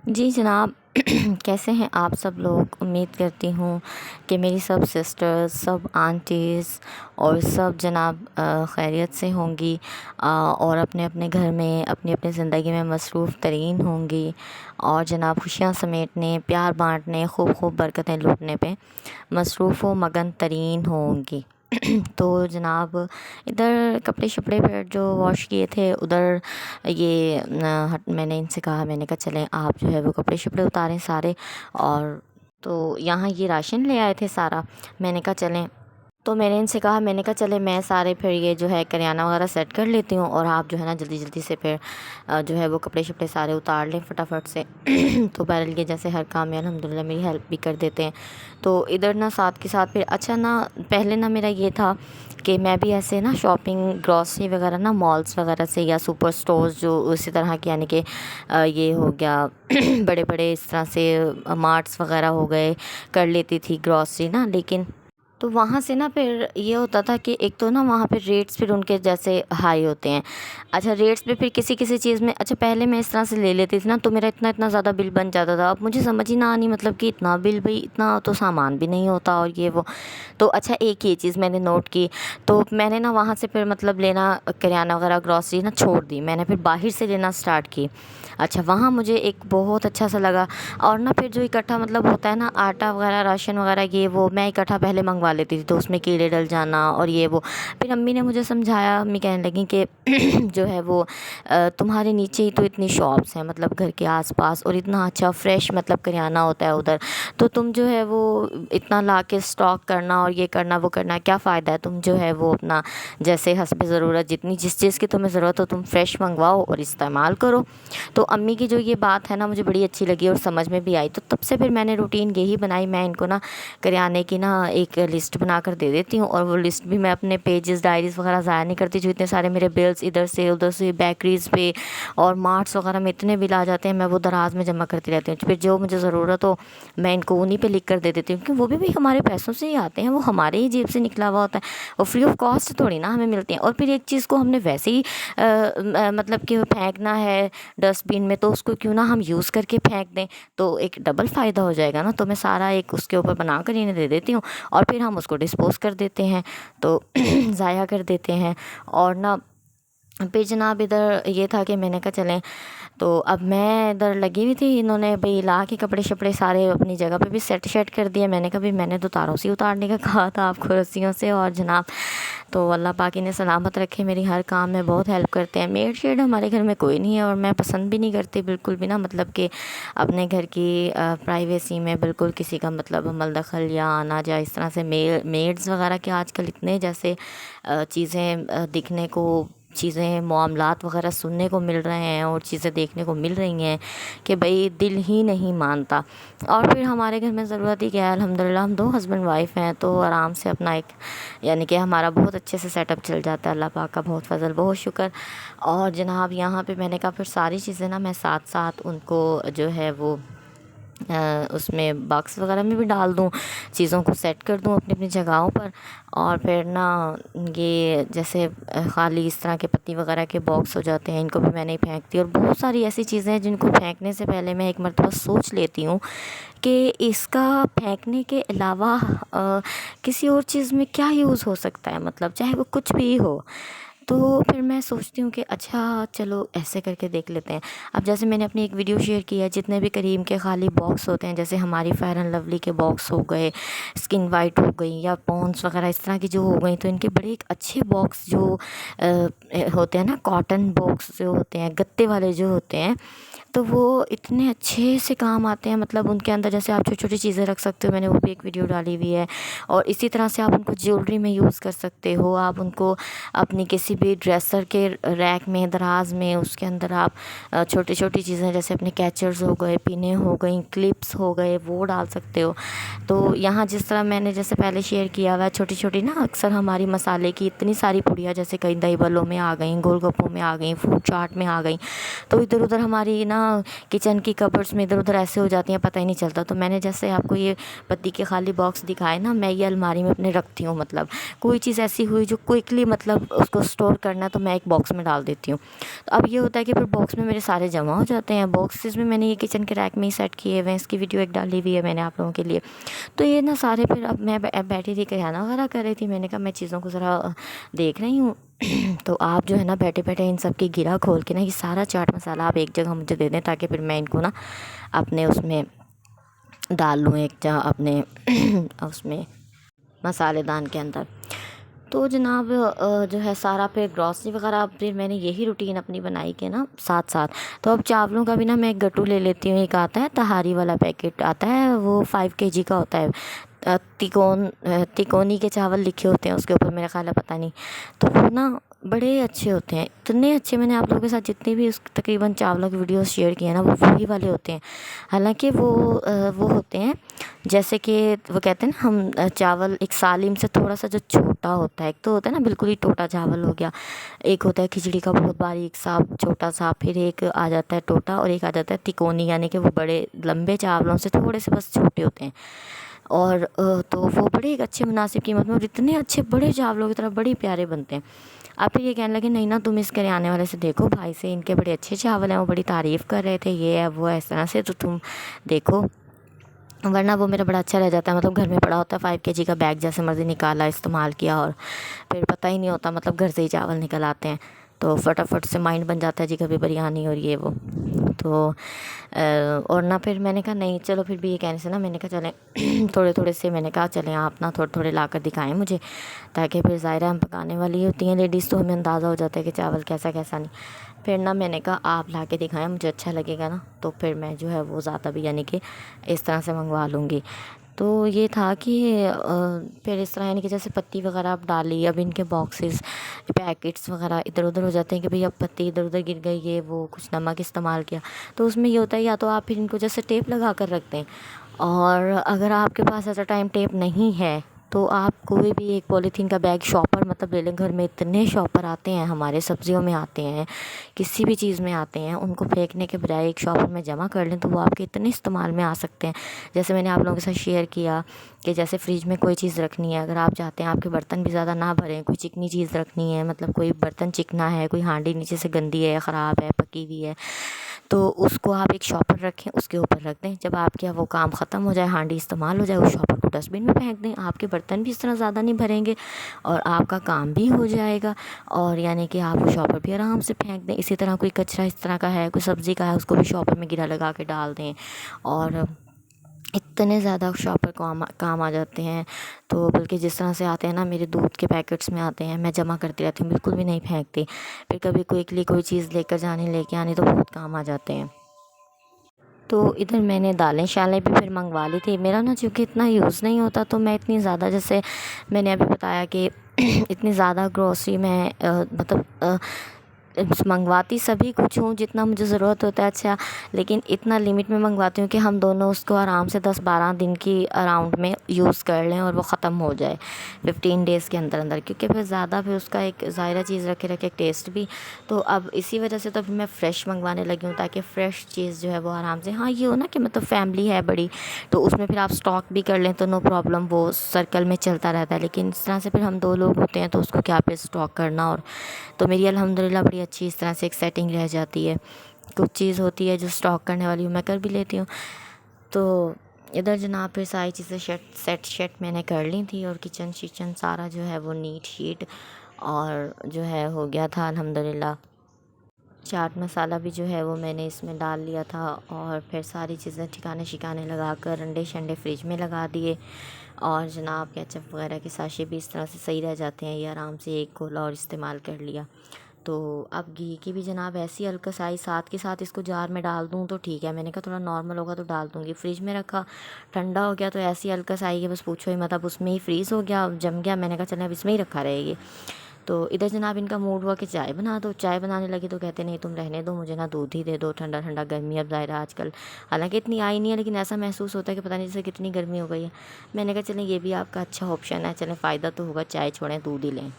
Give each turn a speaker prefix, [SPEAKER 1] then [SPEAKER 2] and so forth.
[SPEAKER 1] جی جناب کیسے ہیں آپ سب لوگ؟ امید کرتی ہوں کہ میری سب سسٹرز، سب آنٹیز اور سب جناب خیریت سے ہوں گی، اور اپنے اپنے گھر میں اپنی اپنی زندگی میں مصروف ترین ہوں گی، اور جناب خوشیاں سمیٹنے، پیار بانٹنے، خوب خوب برکتیں لوٹنے پہ مصروف و مگن ترین ہوں گی۔ تو جناب ادھر کپڑے شپڑے پھر جو واش کیے تھے ادھر، یہ میں نے ان سے کہا، میں نے کہا چلیں آپ جو ہے وہ کپڑے شپڑے اتاریں سارے، اور تو یہاں یہ راشن لے آئے تھے سارا، میں نے کہا چلیں، تو میں نے ان سے کہا، میں نے کہا چلے میں سارے پھر یہ جو ہے کریانہ وغیرہ سیٹ کر لیتی ہوں، اور آپ جو ہے نا جلدی جلدی سے پھر جو ہے وہ کپڑے شپڑے سارے اتار لیں فٹافٹ سے۔ تو بہرحال یہ جیسے ہر کام میں الحمدللہ میری ہیلپ بھی کر دیتے ہیں، تو ادھر نا ساتھ کے ساتھ پھر اچھا نا پہلے نا میرا یہ تھا کہ میں بھی ایسے نا شاپنگ گروسری وغیرہ نا مالس وغیرہ سے یا سپر اسٹورز جو اسی طرح کے، یعنی کہ یہ ہو گیا بڑے بڑے اس طرح سے مارٹس وغیرہ ہو گئے، کر لیتی تھی گروسری نا، لیکن تو وہاں سے نا پھر یہ ہوتا تھا کہ ایک تو نا وہاں پہ ریٹس پھر ان کے جیسے ہائی ہوتے ہیں۔ اچھا ریٹس پہ پھر کسی کسی چیز میں، اچھا پہلے میں اس طرح سے لے لیتی تھی نا تو میرا اتنا زیادہ بل بن جاتا تھا، اب مجھے سمجھ ہی نہ آنی مطلب کہ اتنا بل بھائی اتنا تو سامان بھی نہیں ہوتا اور یہ وہ۔ تو اچھا ایک یہ چیز میں نے نوٹ کی، تو میں نے نا وہاں سے پھر مطلب لینا کریانہ وغیرہ گروسری نا چھوڑ دی، میں نے پھر باہر سے لینا اسٹارٹ کی۔ اچھا وہاں مجھے ایک بہت اچھا سا لگا، اور نا پھر جو اکٹھا مطلب ہوتا ہے نا آٹا وغیرہ راشن وغیرہ یہ وہ میں اکٹھا پہلے منگوا لیتی تھی، تو اس میں کیڑے ڈل جانا اور یہ وہ۔ پھر امی نے مجھے سمجھایا، امی کہنے لگیں کہ جو ہے وہ تمہارے نیچے ہی تو اتنی شاپس ہیں مطلب گھر کے آس پاس، اور اتنا اچھا فریش مطلب کریانہ ہوتا ہے ادھر، تو تم جو ہے وہ اتنا لا کے اسٹاک کرنا اور یہ کرنا وہ کرنا کیا فائدہ ہے، تم جو ہے وہ اپنا جیسے حسب ضرورت جتنی جس چیز کی تمہیں ضرورت ہو تم فریش منگواؤ اور استعمال کرو۔ تو امی کی جو یہ بات ہے نا مجھے بڑی اچھی لگی اور سمجھ میں بھی آئی، تو تب سے پھر میں نے روٹین یہی بنائی، میں ان کو نا کریانے کی نا ایک لسٹ بنا کر دے دیتی ہوں، اور وہ لسٹ بھی میں اپنے پیجز ڈائریز وغیرہ ضائع نہیں کرتی، جو اتنے سارے میرے بلز ادھر سے بیکریز پہ اور مارٹس وغیرہ میں اتنے بل آ جاتے ہیں، میں وہ دراز میں جمع کرتی رہتی ہوں، پھر جو مجھے ضرورت ہو میں ان کو انہیں پہ لکھ کر دے دیتی ہوں، کیونکہ وہ بھی ہمارے پیسوں سے ہی آتے ہیں، وہ ہمارے ہی جیب سے نکلا ہوا ہوتا ہے، وہ فری آف کاسٹ تھوڑی نا ہمیں ملتے ہیں۔ اور پھر ایک چیز کو ہم نے ویسے ہی مطلب کہ پھینکنا ہے ڈسٹ بین میں، تو اس کو کیوں نہ ہم یوز کر کے پھینک دیں، تو ایک ڈبل فائدہ ہو جائے گا نا، تو میں سارا ایک اس کے اوپر بنا کر انہیں دے دیتی ہوں، اور پھر ہم اس کو ڈسپوز کر دیتے ہیں، تو ضائع کر دیتے ہیں۔ اور نہ پھر جناب ادھر یہ تھا کہ میں نے کہا چلیں، تو اب میں ادھر لگی ہوئی تھی، انہوں نے بھئی لا کے کپڑے شپڑے سارے اپنی جگہ پہ بھی سیٹ شیٹ کر دیے، میں نے کہا بھی میں نے تو تاروں سے اتارنے کا کہا تھا آپ کو، رسیوں سے، اور جناب تو اللہ پاک انہیں سلامت رکھے، میری ہر کام میں بہت ہیلپ کرتے ہیں۔ میڈ شیڈ ہمارے گھر میں کوئی نہیں ہے، اور میں پسند بھی نہیں کرتی بالکل بھی نا، مطلب کہ اپنے گھر کی پرائیویسی میں بالکل کسی کا مطلب عمل دخل یا آنا جائے اس طرح سے، میڈز وغیرہ کے آج کل اتنے جیسے چیزیں دکھنے کو، چیزیں معاملات وغیرہ سننے کو مل رہے ہیں اور چیزیں دیکھنے کو مل رہی ہیں کہ بھئی دل ہی نہیں مانتا۔ اور پھر ہمارے گھر میں ضرورت ہی کیا ہے، الحمدللہ ہم دو ہسبینڈ وائف ہیں، تو آرام سے اپنا ایک یعنی کہ ہمارا بہت اچھے سے سیٹ اپ چل جاتا ہے، اللہ پاک کا بہت فضل بہت شکر۔ اور جناب یہاں پہ میں نے کہا پھر ساری چیزیں نا میں ساتھ ساتھ ان کو جو ہے وہ اس میں باکس وغیرہ میں بھی ڈال دوں، چیزوں کو سیٹ کر دوں اپنی اپنی جگہوں پر، اور پھر نا یہ جیسے خالی اس طرح کے پتی وغیرہ کے باکس ہو جاتے ہیں ان کو بھی میں نہیں پھینکتی، اور بہت ساری ایسی چیزیں ہیں جن کو پھینکنے سے پہلے میں ایک مرتبہ سوچ لیتی ہوں کہ اس کا پھینکنے کے علاوہ کسی اور چیز میں کیا یوز ہو سکتا ہے، مطلب چاہے وہ کچھ بھی ہو، تو پھر میں سوچتی ہوں کہ اچھا چلو ایسے کر کے دیکھ لیتے ہیں۔ اب جیسے میں نے اپنی ایک ویڈیو شیئر کی ہے، جتنے بھی کریم کے خالی باکس ہوتے ہیں، جیسے ہماری فیئر اینڈ لولی کے باکس ہو گئے، اسکن وائٹ ہو گئی یا پونس وغیرہ اس طرح کی جو ہو گئی، تو ان کے بڑے ایک اچھے باکس جو ہوتے ہیں نا، کاٹن باکس جو ہوتے ہیں، گتے والے جو ہوتے ہیں، تو وہ اتنے اچھے سے کام آتے ہیں، مطلب ان کے اندر جیسے آپ چھوٹی چھوٹی چیزیں رکھ سکتے ہو، میں نے وہ بھی ایک ویڈیو ڈالی ہوئی ہے، اور اسی طرح سے آپ ان کو جیولری میں یوز کر سکتے ہو، آپ ان کو اپنی کسی بھی ڈریسر کے ریک میں، دراز میں، اس کے اندر آپ چھوٹی چھوٹی چیزیں جیسے اپنے کیچرز ہو گئے، پینیں ہو گئیں، کلپس ہو گئے، وہ ڈال سکتے ہو۔ تو یہاں جس طرح میں نے جیسے پہلے شیئر کیا ہوا ہے، چھوٹی چھوٹی نا اکثر ہماری مسالے کی اتنی ساری پڑیاں جیسے کئی دہی بھلوں میں آ گئیں، گول گپوں میں آ گئیں، فروٹ چاٹ میں آ گئیں، تو ادھر ادھر ہماری نا کچن کی کبرڈس میں ادھر ادھر ایسے ہو جاتی ہیں، پتہ ہی نہیں چلتا. تو میں نے جیسے آپ کو یہ پتی کے خالی باکس دکھائے نا، میں یہ الماری میں اپنے رکھتی ہوں. مطلب کوئی چیز ایسی ہوئی جو کوئکلی مطلب اس کو اسٹور کرنا ہے تو میں ایک باکس میں ڈال دیتی ہوں. تو اب یہ ہوتا ہے کہ پھر باکس میں میرے سارے جمع ہو جاتے ہیں. باکسز میں نے یہ کچن کے ریک میں ہی سیٹ کیے ہوئے ہیں، اس کی ویڈیو ایک ڈالی ہوئی ہے میں نے آپ لوگوں کے لیے. تو یہ نا سارے پھر اب میں بیٹھی تھی کھانا وغیرہ کر رہی تھی، میں نے کہا میں چیزوں کو ذرا دیکھ رہی ہوں. تو آپ جو ہے نا بیٹھے بیٹھے ان سب کی گرہ کھول کے نا یہ سارا چاٹ مسالہ آپ ایک جگہ مجھے دے دیں، تاکہ پھر میں ان کو نا اپنے اس میں ڈال لوں، ایک جگہ اپنے اس میں مسالے دان کے اندر. تو جناب جو ہے سارا پھر گروسری وغیرہ پھر میں نے یہی روٹین اپنی بنائی کہ نا ساتھ ساتھ. تو اب چاولوں کا بھی نا میں ایک گٹو لے لیتی ہوں. ایک آتا ہے تہاری والا پیکٹ آتا ہے، وہ 5 kg کا ہوتا ہے. تکونی کے چاول لکھے ہوتے ہیں اس کے اوپر، میرا خیال ہے پتہ نہیں. تو وہ نا بڑے اچھے ہوتے ہیں، اتنے اچھے. میں نے آپ لوگوں کے ساتھ جتنی بھی اس تقریباً چاولوں کی ویڈیوز شیئر کی ہیں نا، وہ وہی والے ہوتے ہیں. حالانکہ وہ ہوتے ہیں جیسے کہ وہ کہتے ہیں نا ہم چاول ایک سالم سے تھوڑا سا جو چھوٹا ہوتا ہے. ایک تو ہوتا ہے نا بالکل ہی ٹوٹا چاول ہو گیا، ایک ہوتا ہے کھچڑی کا بہت باریک سا چھوٹا سا، پھر ایک آ جاتا ہے ٹوٹا، اور ایک آ جاتا ہے تکونی، یعنی کہ وہ بڑے لمبے چاولوں سے تھوڑے سے بس چھوٹے ہوتے ہیں. اور تو وہ بڑے ایک اچھے مناسب قیمت میں، اور اتنے اچھے بڑے چاولوں کی طرح بڑے پیارے بنتے ہیں. آپ پھر یہ کہنے لگے نہیں نا تم اس کے آنے والے سے دیکھو بھائی سے، ان کے بڑے اچھے چاول ہیں، وہ بڑی تعریف کر رہے تھے، یہ ہے وہ ہے اس طرح سے، تو تم دیکھو. ورنہ وہ میرا بڑا اچھا رہ جاتا ہے. مطلب گھر میں پڑا ہوتا ہے 5 kg کا بیگ، جیسے مرضی نکالا استعمال کیا، اور پھر پتہ ہی نہیں ہوتا، مطلب گھر سے ہی چاول نکل آتے ہیں. تو فٹافٹ سے مائنڈ بن جاتا ہے جی کبھی بریانی اور یہ وہ. تو اور نہ پھر میں نے کہا نہیں چلو، پھر بھی یہ کہنے سے نا میں نے کہا چلیں تھوڑے تھوڑے سے، میں نے کہا چلیں آپ نا تھوڑے تھوڑے لا کر دکھائیں مجھے، تاکہ پھر ظاہرہ ہم پکانے والی ہوتی ہیں لیڈیز، تو ہمیں اندازہ ہو جاتا ہے کہ چاول کیسا کیسا نہیں. پھر نا میں نے کہا آپ لا کے دکھائیں، مجھے اچھا لگے گا نا تو پھر میں جو ہے وہ زیادہ بھی یعنی کہ اس طرح سے منگوا لوں گی. تو یہ تھا کہ پھر اس طرح یعنی کہ جیسے پتی وغیرہ اب ڈالی، اب ان کے باکسز پیکٹس وغیرہ ادھر ادھر ہو جاتے ہیں کہ بھئی اب پتی ادھر ادھر گر گئی، یہ وہ کچھ نمک استعمال کیا. تو اس میں یہ ہوتا ہے یا تو آپ پھر ان کو جیسے ٹیپ لگا کر رکھ دیں، اور اگر آپ کے پاس ایسا ٹائم ٹیپ نہیں ہے تو آپ کوئی بھی ایک پولیتھین کا بیگ شاپر مطلب لے لیں. گھر میں اتنے شاپر آتے ہیں ہمارے، سبزیوں میں آتے ہیں، کسی بھی چیز میں آتے ہیں، ان کو پھینکنے کے بجائے ایک شاپر میں جمع کر لیں تو وہ آپ کے اتنے استعمال میں آ سکتے ہیں. جیسے میں نے آپ لوگوں کے ساتھ شیئر کیا کہ جیسے فریج میں کوئی چیز رکھنی ہے، اگر آپ چاہتے ہیں آپ کے برتن بھی زیادہ نہ بھریں، کوئی چکنی چیز رکھنی ہے، مطلب کوئی برتن چکنا ہے، کوئی ہانڈی نیچے سے گندی ہے، خراب ہے، پکی ہوئی ہے، تو اس کو آپ ایک شاپر رکھیں، اس کے اوپر رکھ دیں. جب آپ کے وہ کام ختم ہو جائے، ہانڈی استعمال ہو جائے، اس شاپر کو ڈسٹ بن میں پھینک دیں. آپ کے برتن بھی اس طرح زیادہ نہیں بھریں گے اور آپ کا کام بھی ہو جائے گا، اور یعنی کہ آپ وہ شاپر بھی آرام سے پھینک دیں. اسی طرح کوئی کچرا اس طرح کا ہے، کوئی سبزی کا ہے، اس کو بھی شاپر میں گرہ لگا کے ڈال دیں. اور اتنے زیادہ شاپر کام آ جاتے ہیں. تو بلکہ جس طرح سے آتے ہیں نا میرے دودھ کے پیکٹس میں آتے ہیں، میں جمع کرتی رہتی ہوں، بالکل بھی نہیں پھینکتی. پھر کبھی کوئکلی کوئی چیز لے کر جانے لے کے آنے تو بہت کام آ جاتے ہیں. تو ادھر میں نے دالیں شالیں بھی پھر منگوا لی تھی. میرا نا چونکہ اتنا یوز نہیں ہوتا تو میں اتنی زیادہ، جیسے میں نے ابھی بتایا کہ اتنی زیادہ گروسری میں مطلب منگواتی سبھی کچھ ہوں جتنا مجھے ضرورت ہوتا ہے. اچھا لیکن اتنا لمٹ میں منگواتی ہوں کہ ہم دونوں اس کو آرام سے 10-12 دن کی اراؤنڈ میں یوز کر لیں اور وہ ختم ہو جائے 15 ڈیز کے اندر اندر. کیونکہ پھر زیادہ پھر اس کا ایک ظاہرہ چیز رکھے رکھے ٹیسٹ بھی. تو اب اسی وجہ سے تو پھر میں فریش منگوانے لگی ہوں، تاکہ فریش چیز جو ہے وہ آرام سے، ہاں یہ ہو نا کہ مطلب فیملی ہے بڑی تو اس میں پھر آپ اسٹاک بھی کر لیں تو نو پرابلم، وہ سرکل میں چلتا رہتا ہے. لیکن اس طرح سے پھر ہم 2 لوگ ہوتے ہیں تو اس کو کیا پھر اسٹاک کرنا. اور تو میری الحمدللہ بڑی اچھی اس طرح سے ایک سیٹنگ رہ جاتی ہے. کچھ چیز ہوتی ہے جو اسٹاک کرنے والی ہوں میں کر بھی لیتی ہوں. تو ادھر جناب پھر ساری چیزیں سیٹ میں نے کر لی تھی، اور کچن سارا جو ہے وہ نیٹ شیٹ اور جو ہے ہو گیا تھا الحمدللہ. چاٹ مسالہ بھی جو ہے وہ میں نے اس میں ڈال لیا تھا، اور پھر ساری چیزیں ٹھکانے لگا کر انڈے شنڈے فریج میں لگا دیے. اور جناب کیچپ وغیرہ کے ساشے بھی اس طرح سے صحیح رہ جاتے ہیں، یہ آرام سے ایک کھولا اور استعمال کر لیا. تو اب گھی کی بھی جناب ایسی ہلکا سائی ساتھ کے ساتھ اس کو جار میں ڈال دوں تو ٹھیک ہے. میں نے کہا تھوڑا نارمل ہوگا تو ڈال دوں گی. فریج میں رکھا، ٹھنڈا ہو گیا تو ایسی ہلکا سائی ہے بس پوچھو ہی مت. اب اس میں ہی فریز ہو گیا، جم گیا. میں نے کہا چلیں اب اس میں ہی رکھا رہے گی. تو ادھر جناب ان کا موڈ ہوا کہ چائے بنا دو. چائے بنانے لگی تو کہتے نہیں تم رہنے دو، مجھے نا دودھ ہی دے دو ٹھنڈا ٹھنڈا. گرمی اب ظاہر آج کل حالانکہ اتنی آئی نہیں ہے، لیکن ایسا محسوس ہوتا ہے کہ پتہ نہیں جیسے کتنی گرمی ہو گئی ہے. میں نے کہا چلیں یہ بھی آپ کا اچھا آپشن ہے، چلیں فائدہ تو ہوگا، چائے چھوڑیں دودھ ہی لیں.